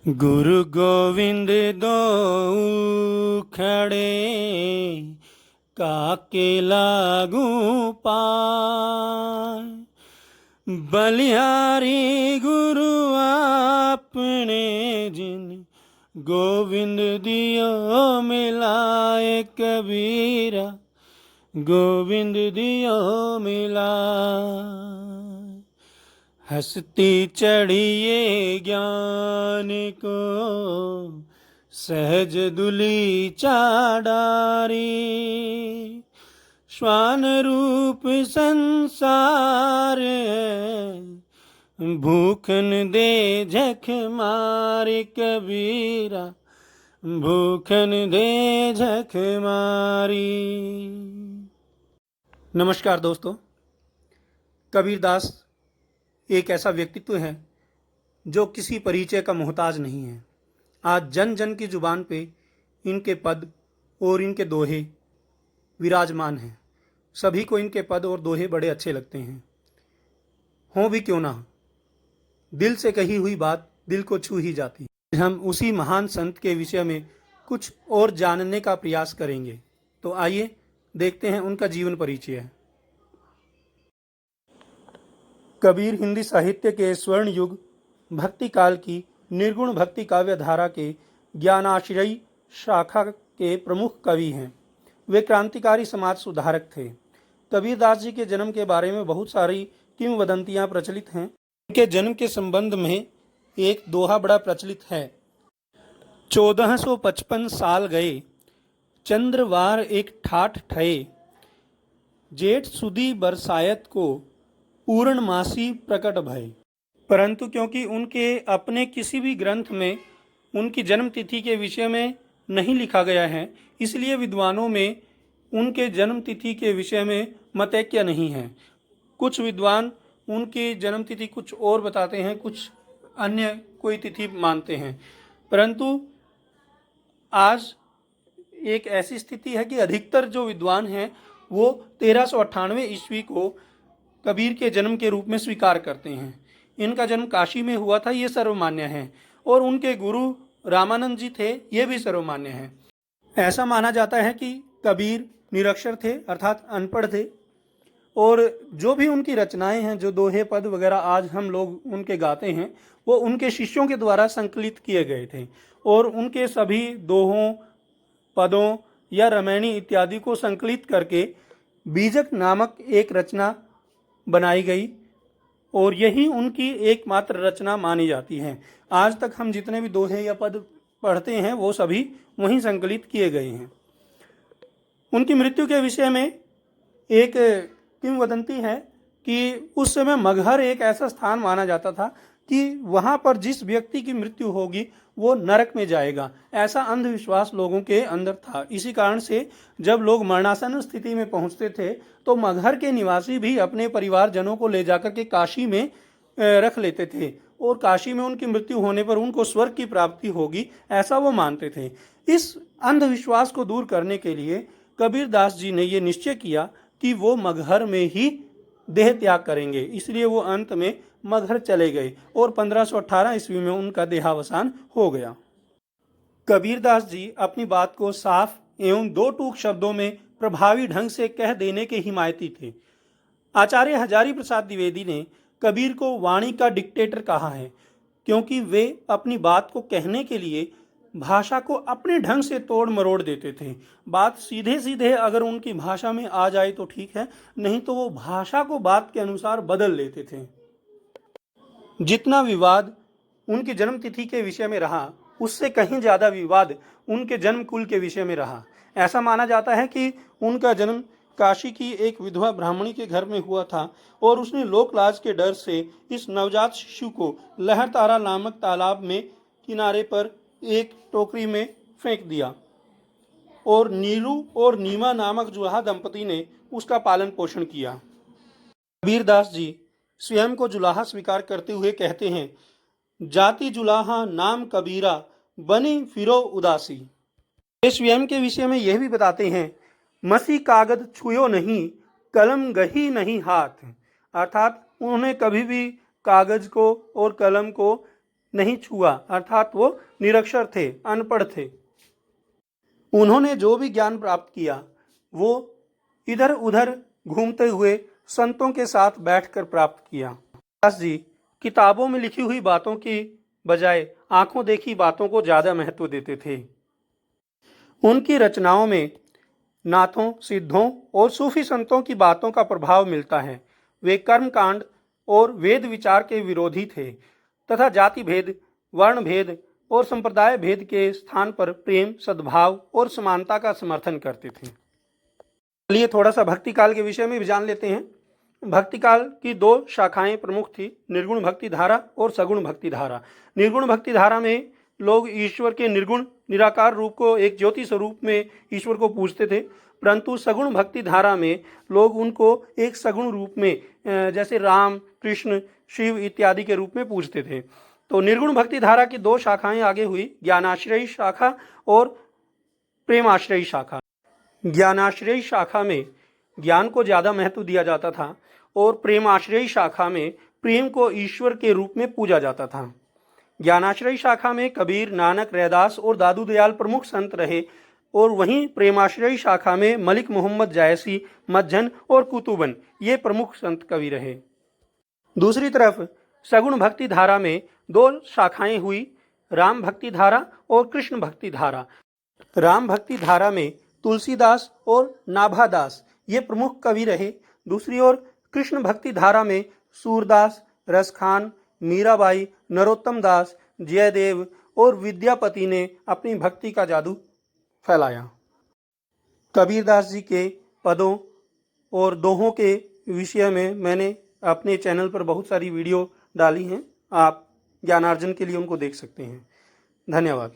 गुरु गोविंद दो खड़े काके लागू पाए। बलिहारी गुरु आपने जिन गोविंद दियो मिलाए। कबीरा गोविंद दियो मिलाए। हंसती चढ़िए ज्ञान को सहज दुली चाडारी। श्वान रूप संसार है भूखन दे झक मारे। कबीरा भूखन दे झक मारी। नमस्कार दोस्तों, कबीरदास एक ऐसा व्यक्तित्व है जो किसी परिचय का मोहताज नहीं है। आज जन जन की जुबान पे इनके पद और इनके दोहे विराजमान हैं। सभी को इनके पद और दोहे बड़े अच्छे लगते हैं। हों भी क्यों ना, दिल से कही हुई बात दिल को छू ही जाती है। हम उसी महान संत के विषय में कुछ और जानने का प्रयास करेंगे। तो आइए देखते हैं उनका जीवन परिचय। कबीर हिंदी साहित्य के स्वर्ण युग भक्ति काल की निर्गुण भक्ति काव्य धारा के ज्ञानाश्रयी शाखा के प्रमुख कवि हैं। वे क्रांतिकारी समाज सुधारक थे। कबीरदास जी के जन्म के बारे में बहुत सारी किंवदंतियां प्रचलित हैं। उनके जन्म के संबंध में एक दोहा बड़ा प्रचलित है। 1455 साल गए चंद्रवार एक ठाठ ठये। जेठ सुदी बरसायत को पूर्णमासी प्रकट भय। परंतु क्योंकि उनके अपने किसी भी ग्रंथ में उनकी जन्म तिथि के विषय में नहीं लिखा गया है, इसलिए विद्वानों में उनके जन्म तिथि के विषय में मतैक्य नहीं है। कुछ विद्वान उनकी जन्म तिथि कुछ और बताते हैं, कुछ अन्य कोई तिथि मानते हैं। परंतु आज एक ऐसी स्थिति है कि अधिकतर जो विद्वान हैं वो 1398 ईस्वी को कबीर के जन्म के रूप में स्वीकार करते हैं। इनका जन्म काशी में हुआ था, ये सर्वमान्य है। और उनके गुरु रामानंद जी थे, ये भी सर्वमान्य है। ऐसा माना जाता है कि कबीर निरक्षर थे, अर्थात अनपढ़ थे। और जो भी उनकी रचनाएं हैं, जो दोहे पद वगैरह आज हम लोग उनके गाते हैं, वो उनके शिष्यों के द्वारा संकलित किए गए थे। और उनके सभी दोहों, पदों या रमैनी इत्यादि को संकलित करके बीजक नामक एक रचना बनाई गई और यही उनकी एकमात्र रचना मानी जाती है। आज तक हम जितने भी दोहे या पद पढ़ते हैं वो सभी वहीं संकलित किए गए हैं। उनकी मृत्यु के विषय में एक किंवदंती है कि उस समय मगहर एक ऐसा स्थान माना जाता था कि वहाँ पर जिस व्यक्ति की मृत्यु होगी वो नरक में जाएगा। ऐसा अंधविश्वास लोगों के अंदर था। इसी कारण से जब लोग मरणासन स्थिति में पहुँचते थे तो मगहर के निवासी भी अपने परिवारजनों को ले जाकर के काशी में रख लेते थे और काशी में उनकी मृत्यु होने पर उनको स्वर्ग की प्राप्ति होगी, ऐसा वो मानते थे। इस अंधविश्वास को दूर करने के लिए कबीरदास जी ने ये निश्चय किया कि वो मगहर में ही देह त्याग करेंगे। इसलिए वो अंत में मगहर चले गए और 1518 ईस्वी में उनका देहावसान हो गया। कबीरदास जी अपनी बात को साफ एवं दो टूक शब्दों में प्रभावी ढंग से कह देने के हिमायती थे। आचार्य हजारी प्रसाद द्विवेदी ने कबीर को वाणी का डिक्टेटर कहा है, क्योंकि वे अपनी बात को कहने के लिए भाषा को अपने ढंग से तोड़ मरोड़ देते थे। बात सीधे सीधे अगर उनकी भाषा में आ जाए तो ठीक है, नहीं तो वो भाषा को बात के अनुसार बदल लेते थे। जितना विवाद उनकी जन्म तिथि के विषय में रहा, उससे कहीं ज़्यादा विवाद उनके जन्म कुल के विषय में रहा। ऐसा माना जाता है कि उनका जन्म काशी की एक विधवा ब्राह्मणी के घर में हुआ था और उसने लोकलाज के डर से इस नवजात शिशु को लहरतारा नामक तालाब में किनारे पर एक टोकरी में फेंक दिया और नीलू और नीमा नामक जुलाहा दंपति ने उसका पालन पोषण किया। कबीरदास जी स्वयं को जुलाहा स्वीकार करते हुए कहते हैं, जाति जुलाहा नाम कबीरा बनी फिरो उदासी। वे स्वयं के विषय में यह भी बताते हैं, मसी कागज छुयो नहीं कलम गही नहीं हाथ। अर्थात उन्होंने कभी भी कागज को और कलम को नहीं छुआ, अर्थात वो निरक्षर थे, अनपढ़ थे। उन्होंने जो भी ज्ञान प्राप्त किया वो इधर उधर घूमते हुए संतों के साथ बैठकर प्राप्त किया। दास जी किताबों में लिखी हुई बातों की बजाय आंखों देखी बातों को ज्यादा महत्व देते थे। उनकी रचनाओं में नाथों, सिद्धों और सूफी संतों की बातों का प्रभाव मिलता है। वे कर्मकांड और वेद विचार के विरोधी थे तथा जाति भेद, वर्ण भेद और संप्रदाय भेद के स्थान पर प्रेम, सद्भाव और समानता का समर्थन करते थे। चलिए थोड़ा सा भक्ति काल के विषय में भी जान लेते हैं। भक्ति काल की दो शाखाएं प्रमुख थी, निर्गुण भक्ति धारा और सगुण भक्ति धारा। निर्गुण भक्ति धारा में लोग ईश्वर के निर्गुण निराकार रूप को एक ज्योति स्वरूप में ईश्वर को पूजते थे, परंतु सगुण भक्ति धारा में लोग उनको एक सगुण रूप में जैसे राम, कृष्ण, शिव इत्यादि के रूप में पूजते थे। तो निर्गुण भक्ति धारा की दो शाखाएं आगे हुई, ज्ञानाश्रयी शाखा और प्रेमाश्रयी शाखा। ज्ञानाश्रयी शाखा में ज्ञान को ज्यादा महत्व दिया जाता था और प्रेमाश्रयी शाखा में प्रेम को ईश्वर के रूप में पूजा जाता था। ज्ञानाश्रयी शाखा में कबीर, नानक, रैदास और दादू दयाल प्रमुख संत रहे और वहीं प्रेमाश्रयी शाखा में मलिक मोहम्मद जायसी, मज्झन और कुतुबन ये प्रमुख संत कवि रहे। दूसरी तरफ सगुण भक्ति धारा में दो शाखाएं हुई, राम भक्ति धारा और कृष्ण भक्ति धारा। राम भक्ति धारा में तुलसीदास और नाभादास ये प्रमुख कवि रहे। दूसरी ओर कृष्ण भक्ति धारा में सूरदास, रसखान, मीराबाई, नरोत्तम दास, जयदेव और विद्यापति ने अपनी भक्ति का जादू फैलाया। कबीरदास जी के पदों और दोहों के विषय में मैंने अपने चैनल पर बहुत सारी वीडियो डाली हैं, आप ज्ञानार्जन के लिए उनको देख सकते हैं। धन्यवाद।